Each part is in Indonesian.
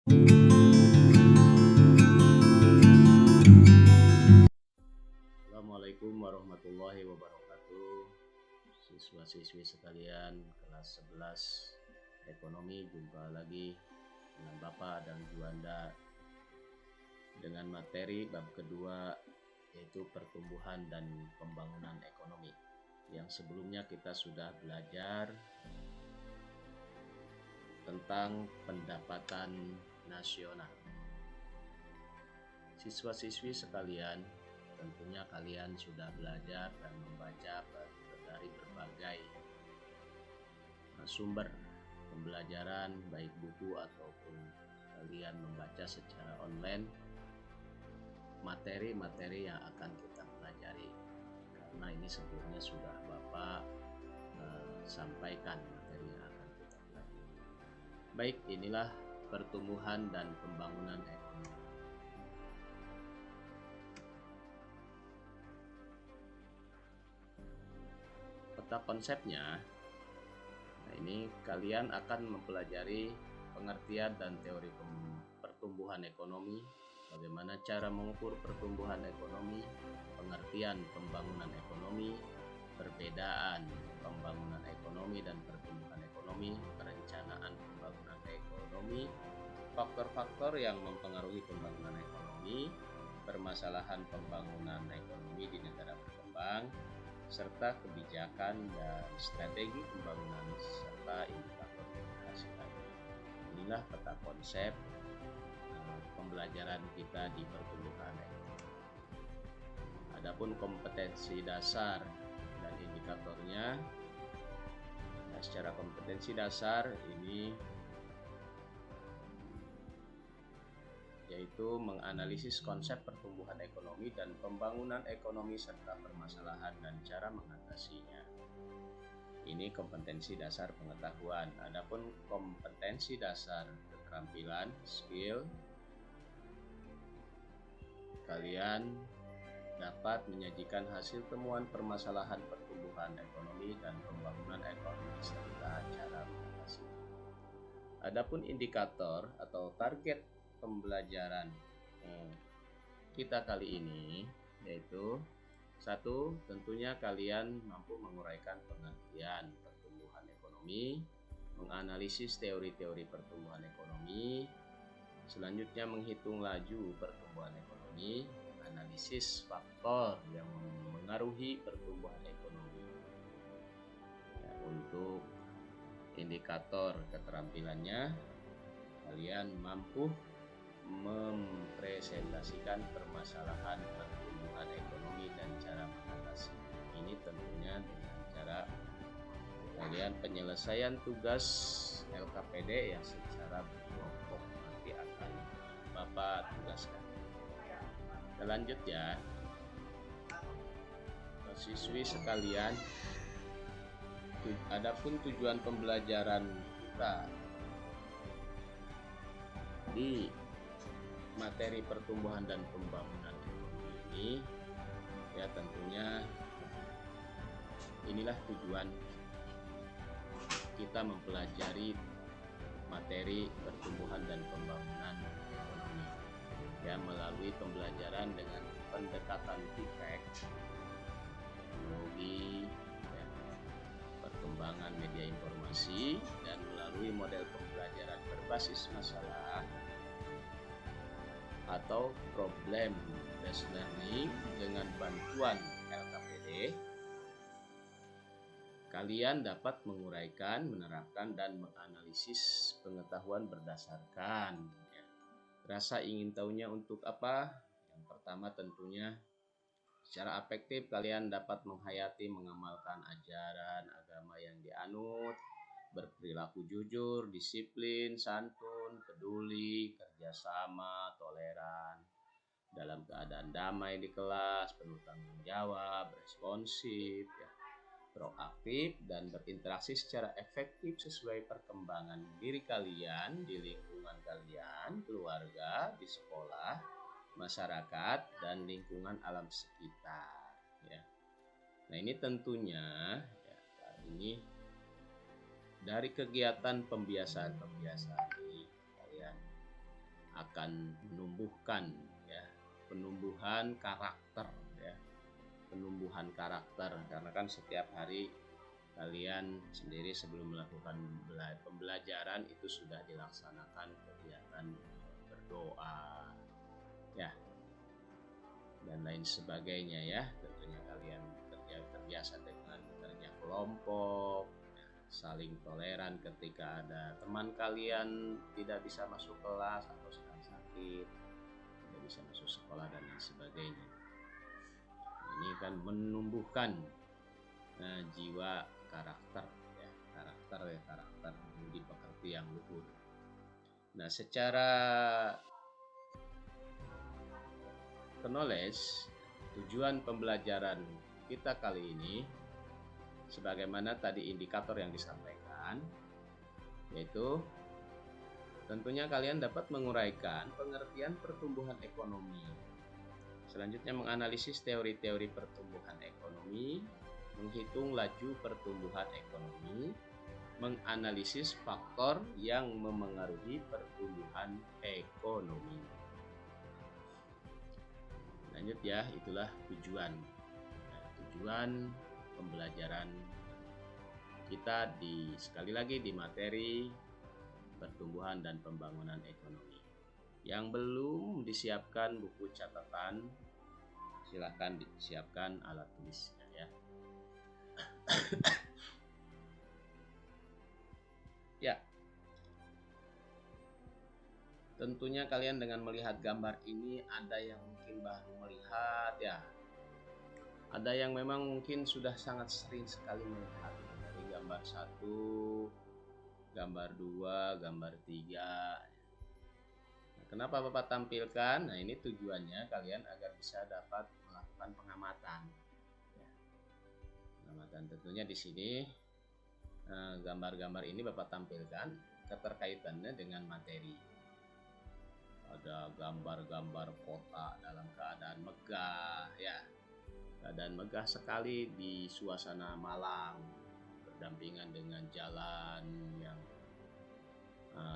Assalamualaikum warahmatullahi wabarakatuh. Siswa-siswi sekalian kelas 11 ekonomi, jumpa lagi dengan Bapak dan Juanda dengan materi bab kedua, yaitu pertumbuhan dan pembangunan ekonomi. Yang sebelumnya kita sudah belajar tentang pendapatan nasional. Siswa-siswi sekalian, tentunya kalian sudah belajar dan membaca dari berbagai sumber pembelajaran, baik buku ataupun kalian membaca secara online materi-materi yang akan kita pelajari, karena ini sebelumnya sudah Bapak sampaikan materi yang akan kita pelajari. Baik, inilah pertumbuhan dan pembangunan ekonomi. Peta konsepnya, nah ini kalian akan mempelajari pengertian dan teori pertumbuhan ekonomi, bagaimana cara mengukur pertumbuhan ekonomi, pengertian pembangunan ekonomi, perbedaan pembangunan ekonomi dan pertumbuhan ekonomi, perencanaan pembangunan ekonomi, faktor-faktor yang mempengaruhi pembangunan ekonomi, permasalahan pembangunan ekonomi di negara berkembang, serta kebijakan dan strategi pembangunan serta indikator keberhasilan. Inilah peta konsep pembelajaran kita di pertumbuhan ekonomi. Adapun kompetensi dasar dan indikatornya, nah, secara kompetensi dasar ini yaitu menganalisis konsep pertumbuhan ekonomi dan pembangunan ekonomi serta permasalahan dan cara mengatasinya. Ini kompetensi dasar pengetahuan. Adapun kompetensi dasar keterampilan, skill, kalian dapat menyajikan hasil temuan permasalahan pertumbuhan ekonomi dan pembangunan ekonomi serta cara mengatasinya. Adapun indikator atau target pembelajaran kita kali ini yaitu satu, tentunya kalian mampu menguraikan pengertian pertumbuhan ekonomi, menganalisis teori-teori pertumbuhan ekonomi, selanjutnya menghitung laju pertumbuhan ekonomi, analisis faktor yang mengaruhi pertumbuhan ekonomi. Ya, untuk indikator keterampilannya, kalian mampu mempresentasikan permasalahan pertumbuhan ekonomi dan cara mengatasi. Ini tentunya dengan cara kalian penyelesaian tugas LKPD yang secara berkelompok nanti akan Bapak tugaskan. Kita lanjut ya, siswi sekalian. Adapun tujuan pembelajaran kita di materi pertumbuhan dan pembangunan ekonomi ini, ya tentunya inilah tujuan kita mempelajari materi pertumbuhan dan pembangunan ekonomi, ya melalui pembelajaran dengan pendekatan TIPEK, teknologi, ya, perkembangan media informasi, dan melalui model pembelajaran berbasis masalah atau problem based learning dengan bantuan LKPD. Kalian dapat menguraikan, menerapkan, dan menganalisis pengetahuan berdasarkan rasa ingin tahunya untuk apa. Yang pertama tentunya secara afektif kalian dapat menghayati, mengamalkan ajaran agama yang dianut, berperilaku jujur, disiplin, santun, peduli, kerjasama, toleran, dalam keadaan damai di kelas, penuh tanggung jawab, responsif, ya, proaktif, dan berinteraksi secara efektif sesuai perkembangan diri kalian di lingkungan kalian, keluarga, di sekolah, masyarakat, dan lingkungan alam sekitar. Ya. Nah ini tentunya ya, ini dari kegiatan pembiasaan ini kalian akan menumbuhkan ya, penumbuhan karakter ya, penumbuhan karakter, karena kan setiap hari kalian sendiri sebelum melakukan pembelajaran itu sudah dilaksanakan kegiatan berdoa ya dan lain sebagainya ya. Tentunya kalian terbiasa dengan kerja kelompok, saling toleran ketika ada teman kalian tidak bisa masuk kelas atau sedang sakit, tidak bisa masuk sekolah dan lain sebagainya. Ini kan menumbuhkan jiwa karakter ya, karakter budi pekerti yang luhur. Nah, secara knowledge, tujuan pembelajaran kita kali ini sebagaimana tadi indikator yang disampaikan, yaitu tentunya kalian dapat menguraikan pengertian pertumbuhan ekonomi. Selanjutnya menganalisis teori-teori pertumbuhan ekonomi, menghitung laju pertumbuhan ekonomi, menganalisis faktor yang memengaruhi pertumbuhan ekonomi. Lanjut ya, itulah tujuan pembelajaran kita sekali lagi di materi pertumbuhan dan pembangunan ekonomi. Yang belum disiapkan buku catatan, silahkan disiapkan alat tulisnya ya. Ya, tentunya kalian dengan melihat gambar ini ada yang mungkin baru melihat ya, ada yang memang mungkin sudah sangat sering sekali melihat dari gambar 1, gambar 2, gambar 3. Nah, kenapa Bapak tampilkan? Nah, ini tujuannya kalian agar bisa dapat melakukan pengamatan. Ya. Pengamatan tentunya di sini gambar-gambar ini Bapak tampilkan keterkaitannya dengan materi. Ada gambar-gambar kota dalam keadaan megah ya. Keadaan megah sekali di suasana Malang, berdampingan dengan jalan yang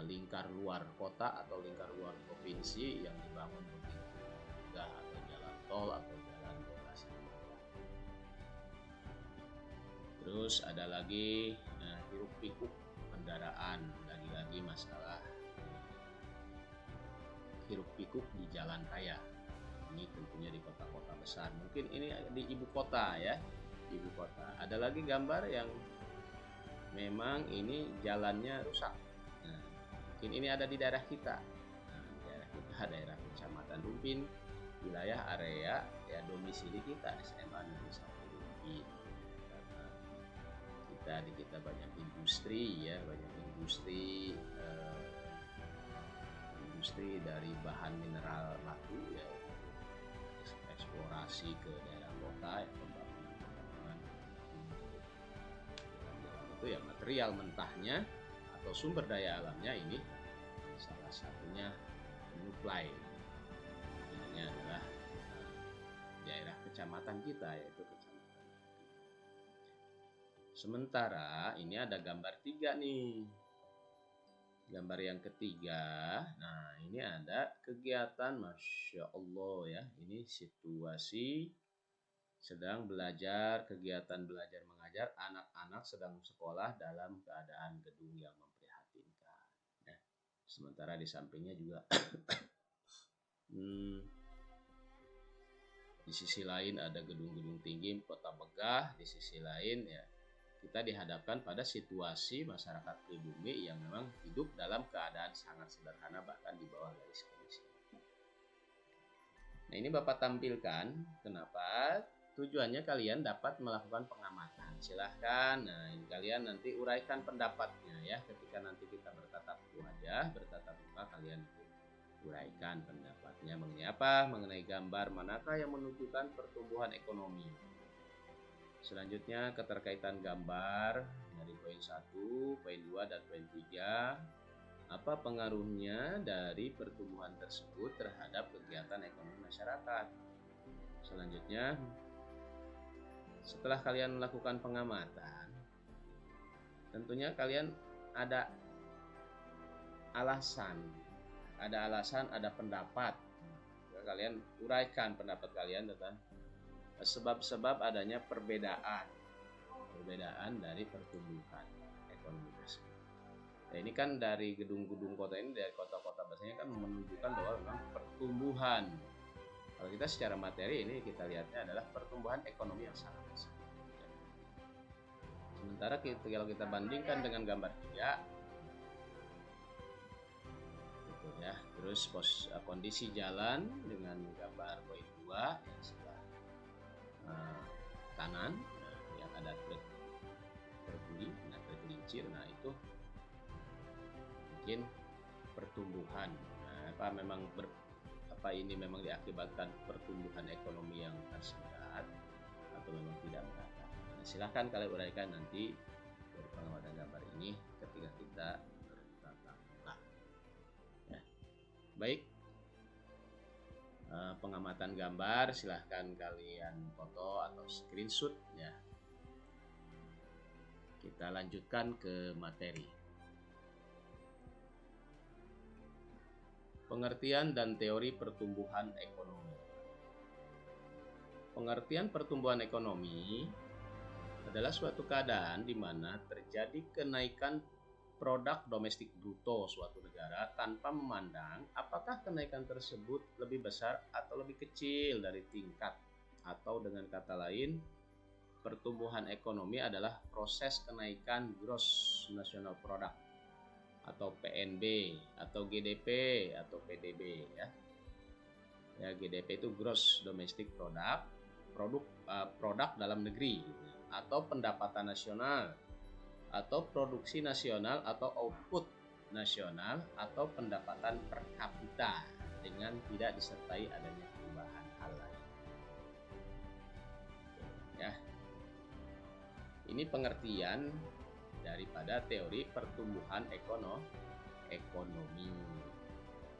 lingkar luar kota atau lingkar luar provinsi yang dibangun begitu megah, atau jalan tol atau jalan bebas. Terus ada lagi hiruk pikuk kendaraan, lagi-lagi masalah hiruk pikuk di jalan raya. Ini tentunya di kota-kota besar. Mungkin ini di ibu kota ya, ibu kota. Ada lagi gambar yang memang ini jalannya rusak. Nah, mungkin ini ada di daerah kita. Nah, daerah kita, daerah Kecamatan Rumpin, wilayah area ya domisili kita SMA Negeri 1 Rumpin. Karena kita banyak industri ya, banyak industri dari bahan mineral batu ya, eksplorasi ke daerah kota ya, pembangunan itu ya, material mentahnya atau sumber daya alamnya ini salah satunya menyuplai ini adalah daerah kecamatan kita, yaitu kecamatan. Sementara ini ada gambar 3 nih. Gambar yang ketiga, nah ini ada kegiatan, Masya Allah ya, ini situasi sedang belajar, kegiatan belajar mengajar, anak-anak sedang sekolah dalam keadaan gedung yang memprihatinkan. Nah, sementara di sampingnya juga di sisi lain ada gedung-gedung tinggi, kota megah, di sisi lain ya kita dihadapkan pada situasi masyarakat pribumi yang memang hidup dalam keadaan sangat sederhana, bahkan di bawah garis kemiskinan. Nah, ini Bapak tampilkan kenapa tujuannya kalian dapat melakukan pengamatan. Silahkan, nah ini kalian nanti uraikan pendapatnya ya, ketika nanti kita bertatap wajah, bertatap muka, kalian uraikan pendapatnya mengenai apa, mengenai gambar manakah yang menunjukkan pertumbuhan ekonomi. Selanjutnya keterkaitan gambar dari poin 1, poin 2, dan poin 3. Apa pengaruhnya dari pertumbuhan tersebut terhadap kegiatan ekonomi masyarakat. Selanjutnya, setelah kalian melakukan pengamatan, tentunya kalian ada alasan ada alasan, ada pendapat. Kalian uraikan pendapat kalian tentang sebab-sebab adanya perbedaan dari pertumbuhan ekonomi tersebut. Nah, ini kan dari gedung-gedung kota ini, dari kota-kota biasanya kan menunjukkan bahwa memang pertumbuhan. Kalau kita secara materi ini kita lihatnya adalah pertumbuhan ekonomi yang sangat besar. Sementara kalau kita bandingkan dengan gambar 3, gitu ya. Terus kondisi jalan dengan gambar poin 2 yang sebelah kanan, yang ada truk terguling, truk gelincir. Nah, itu mungkin pertumbuhan. Ini memang diakibatkan pertumbuhan ekonomi yang tersendat atau memang tidak merata. Nah, silahkan kalian uraikan nanti dari pengamatan gambar ini ketika kita bertatap muka. Ya. Baik, pengamatan gambar silahkan kalian foto atau screenshot ya. Kita lanjutkan ke materi. Pengertian dan teori pertumbuhan ekonomi. Pengertian pertumbuhan ekonomi adalah suatu keadaan di mana terjadi kenaikan produk domestik bruto suatu negara tanpa memandang apakah kenaikan tersebut lebih besar atau lebih kecil dari tingkat, atau dengan kata lain, pertumbuhan ekonomi adalah proses kenaikan gross national product atau PNB atau GDP atau PDB ya. Ya, GDP itu gross domestic product, produk dalam negeri, atau pendapatan nasional, atau produksi nasional, atau output nasional, atau pendapatan per kapita dengan tidak disertai adanya perubahan hal lain. Ya. Ini pengertian daripada teori pertumbuhan ekonomi.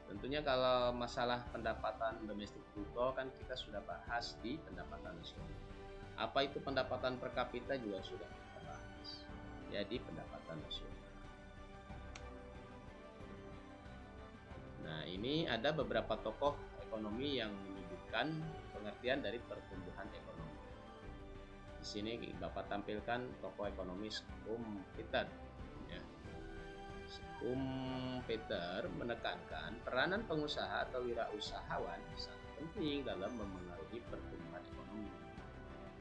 Tentunya kalau masalah pendapatan domestik bruto kan kita sudah bahas di pendapatan nasional. Apa itu pendapatan per kapita juga sudah kita bahas. Jadi pendapatan nasional. Nah, ini ada beberapa tokoh ekonomi yang menyebutkan pengertian dari pertumbuhan ekonomi. Di sini Bapak tampilkan tokoh ekonomi Schumpeter. Ya. Schumpeter menekankan peranan pengusaha atau wirausahawan sangat penting dalam memengaruhi pertumbuhan ekonomi.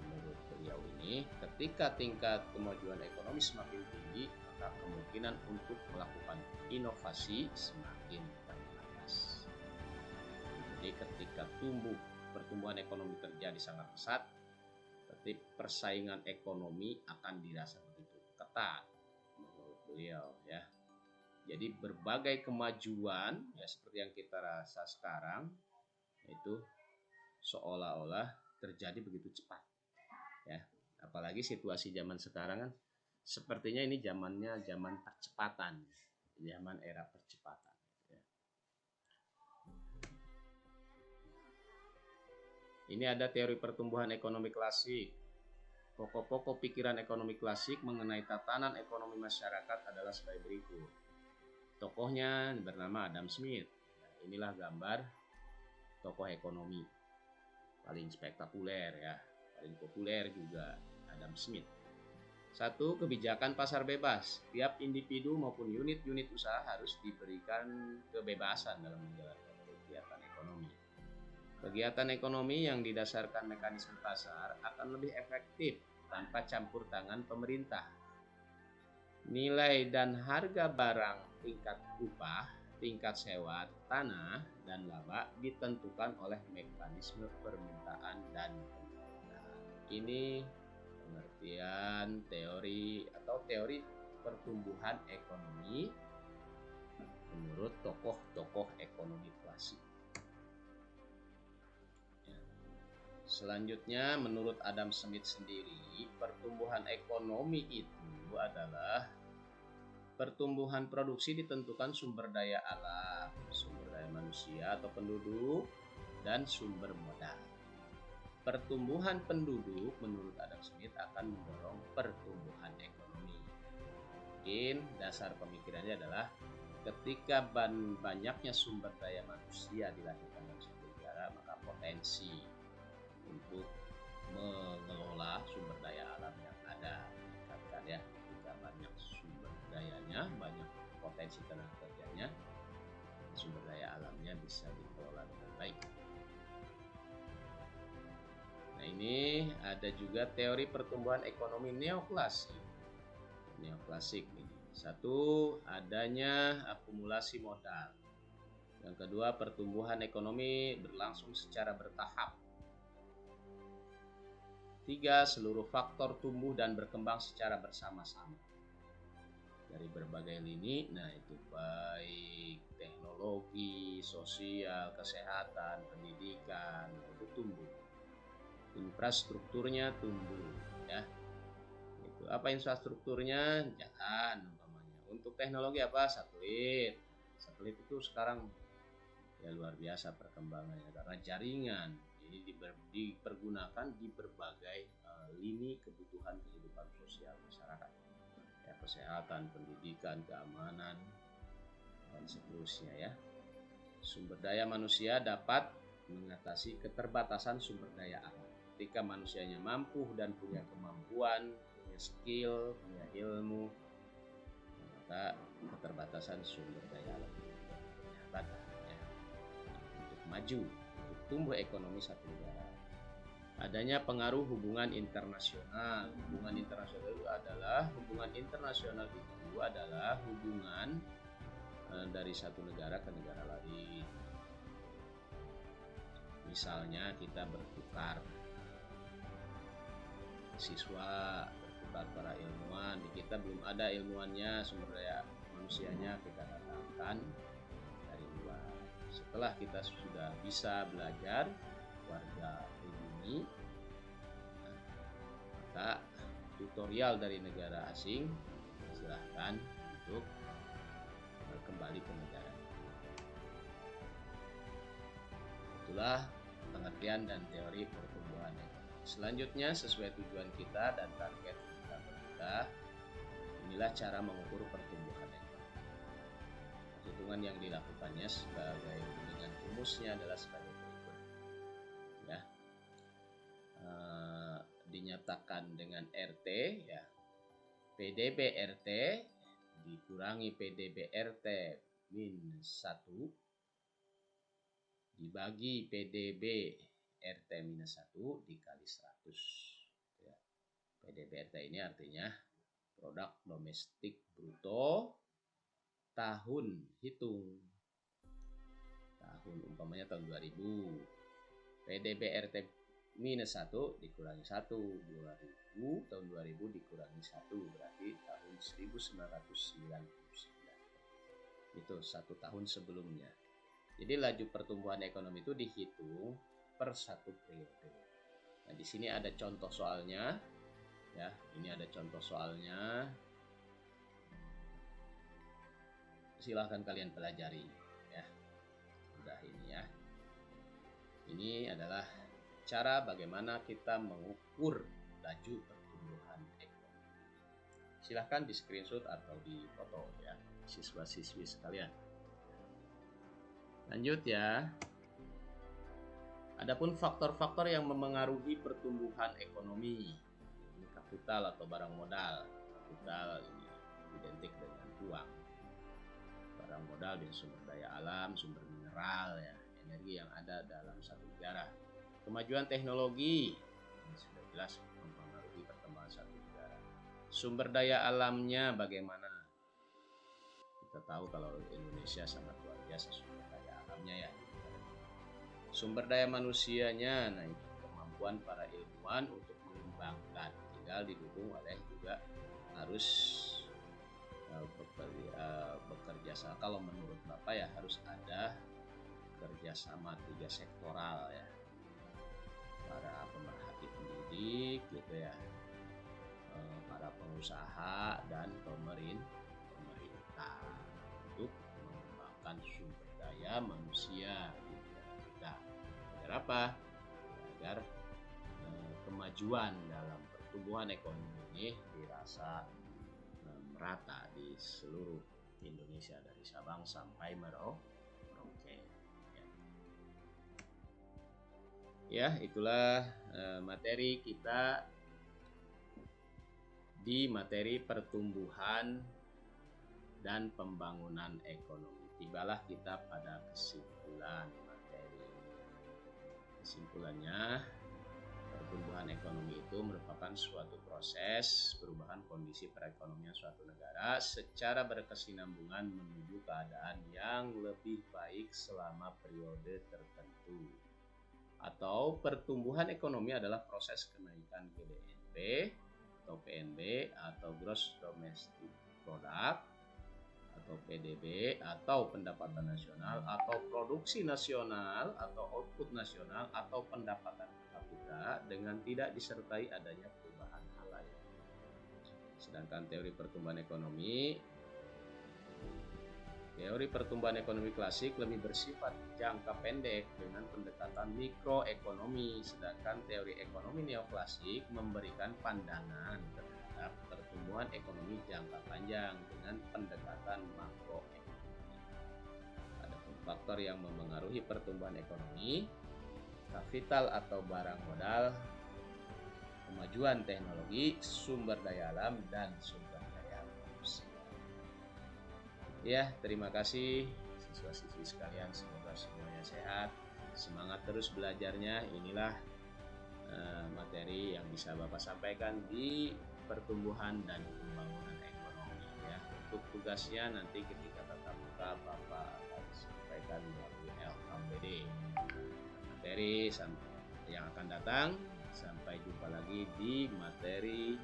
Menurut beliau ini, ketika tingkat kemajuan ekonomi semakin tinggi, maka kemungkinan untuk melakukan inovasi semakin terbatas. Jadi ketika pertumbuhan ekonomi terjadi sangat pesat, persaingan ekonomi akan dirasa begitu ketat menurut beliau ya. Jadi berbagai kemajuan ya seperti yang kita rasa sekarang itu seolah-olah terjadi begitu cepat ya. Apalagi situasi zaman sekarang kan sepertinya ini zaman percepatan, zaman era percepatan ya. Ini ada teori pertumbuhan ekonomi klasik. Pokok-pokok pikiran ekonomi klasik mengenai tatanan ekonomi masyarakat adalah sebagai berikut. Tokohnya bernama Adam Smith. Inilah gambar tokoh ekonomi paling spektakuler ya, paling populer juga, Adam Smith. 1. Kebijakan pasar bebas. Tiap individu maupun unit-unit usaha harus diberikan kebebasan dalam menjalankan kegiatan ekonomi. Kegiatan ekonomi yang didasarkan mekanisme pasar akan lebih efektif tanpa campur tangan pemerintah. Nilai dan harga barang, tingkat upah, tingkat sewa tanah, dan laba ditentukan oleh mekanisme permintaan dan penawaran. Ini pengertian teori pertumbuhan ekonomi menurut tokoh-tokoh ekonomi klasik. Selanjutnya, menurut Adam Smith sendiri, pertumbuhan ekonomi itu adalah pertumbuhan produksi ditentukan sumber daya alam, sumber daya manusia atau penduduk, dan sumber modal. Pertumbuhan penduduk menurut Adam Smith akan mendorong pertumbuhan ekonomi. Mungkin dasar pemikirannya adalah ketika banyaknya sumber daya manusia dilahirkan dalam suatu negara, maka potensi untuk mengelola sumber daya alam yang ada meningkatkan ya. Ketika banyak sumber dayanya, banyak potensi tenaga kerjanya, sumber daya alamnya bisa dikelola dengan baik. Nah, ini ada juga teori pertumbuhan ekonomi neoklasik. Neoklasik ini. Satu, adanya akumulasi modal. Yang kedua, pertumbuhan ekonomi berlangsung secara bertahap. Tiga, seluruh faktor tumbuh dan berkembang secara bersama-sama. Dari berbagai lini, nah itu baik teknologi, sosial, kesehatan, pendidikan, itu tumbuh. Infrastrukturnya tumbuh ya. Itu apa infrastrukturnya? Jalan umpamanya. Untuk teknologi apa? Satelit. Satelit itu sekarang ya luar biasa perkembangannya karena jaringan ini dipergunakan di berbagai lini kebutuhan kehidupan sosial masyarakat. Ya, kesehatan, pendidikan, keamanan dan seterusnya ya. Sumber daya manusia dapat mengatasi keterbatasan sumber daya alam. Ketika manusianya mampu dan punya kemampuan, punya skill, punya ilmu, maka keterbatasan sumber daya alam terbatas ya. Untuk maju, untuk tumbuh ekonomi satu negara. Adanya pengaruh hubungan internasional. Hubungan internasional itu adalah hubungan dari satu negara ke negara lain. Misalnya kita bertukar siswa, bertukar para ilmuwan. Di kita belum ada ilmuwannya, sumber daya manusianya kita datangkan dari luar. Setelah kita sudah bisa belajar warga pribumi, maka tutorial dari negara asing silahkan untuk kembali ke negara. Itulah pengertian dan teori pertumbuhan ekonomi. Selanjutnya, sesuai tujuan kita dan target kita, inilah cara mengukur pertumbuhan ekonomi. Hitungan yang dilakukannya sebagai dengan rumusnya adalah sebagai berikut. Ya, dinyatakan dengan RT, ya, PDB RT dikurangi PDB RT min 1 dibagi PDB RT minus 1 dikali 100 ya. PDB RT ini artinya produk domestik bruto tahun hitung, tahun umpamanya tahun 2000. PDB RT minus 1 dikurangi 1, 2000, tahun 2000 dikurangi 1 berarti tahun 1999. Itu 1 tahun sebelumnya. Jadi laju pertumbuhan ekonomi itu dihitung per 1 periode. Nah, di sini ada contoh soalnya. Ya, ini ada contoh soalnya. Silahkan kalian pelajari ya. Udah ini ya. Ini adalah cara bagaimana kita mengukur laju pertumbuhan ekonomi. Silahkan di screenshot atau di foto ya, siswa-siswi sekalian. Lanjut ya. Adapun faktor-faktor yang memengaruhi pertumbuhan ekonomi, ini kapital atau barang modal. Kapital ini identik dengan uang. Barang modal dan sumber daya alam, sumber mineral ya, energi yang ada dalam satu negara. Kemajuan teknologi ini sudah jelas mempengaruhi perkembangan satu negara. Sumber daya alamnya bagaimana? Kita tahu kalau Indonesia sangat luar biasa sumber daya alamnya ya. Sumber daya manusianya, nah itu kemampuan para ilmuwan untuk mengembangkan, tinggal didukung oleh juga harus bekerja sama. Kalau menurut Bapak ya harus ada kerjasama 3 sektoral ya, para pemerhati pendidik gitu ya, para pengusaha dan pemerintah untuk mengembangkan sumber daya manusia kita. Agar apa? Agar kemajuan dalam pertumbuhan ekonomi ini dirasa merata di seluruh Indonesia dari Sabang sampai Merauke. Ya, itulah materi kita di materi pertumbuhan dan pembangunan ekonomi. Tibalah kita pada kesimpulan materi. Kesimpulannya, pertumbuhan ekonomi itu merupakan suatu proses perubahan kondisi perekonomian suatu negara secara berkesinambungan menuju keadaan yang lebih baik selama periode tertentu. Atau pertumbuhan ekonomi adalah proses kenaikan GDP atau PNB atau Gross Domestic Product atau PDB atau pendapatan nasional atau produksi nasional atau output nasional atau pendapatan kapita dengan tidak disertai adanya perubahan hal lain. Sedangkan teori pertumbuhan ekonomi klasik lebih bersifat jangka pendek dengan pendekatan mikroekonomi, sedangkan teori ekonomi neoklasik memberikan pandangan terhadap pertumbuhan ekonomi jangka panjang dengan pendekatan makroekonomi. Adapun faktor yang memengaruhi pertumbuhan ekonomi, kapital atau barang modal, kemajuan teknologi, sumber daya alam, dan sumber daya manusia. Ya, terima kasih siswa-siswi sekalian, semoga semuanya sehat, semangat terus belajarnya. Inilah materi yang bisa Bapak sampaikan di pertumbuhan dan pembangunan ekonomi ya. Untuk tugasnya nanti ketika tatap muka Bapak akan sampaikan melalui LKPD. Materi yang akan datang, sampai jumpa lagi di materi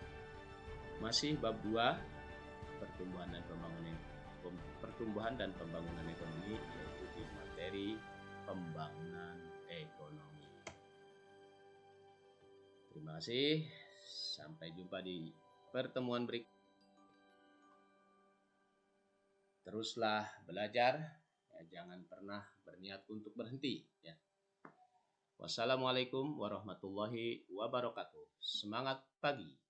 masih bab 2 pertumbuhan dan pembangunan ekonomi, yaitu di materi pembangunan ekonomi. Terima kasih, sampai jumpa di pertemuan berikutnya. Teruslah belajar, ya, jangan pernah berniat untuk berhenti ya. Wassalamualaikum warahmatullahi wabarakatuh. Semangat pagi.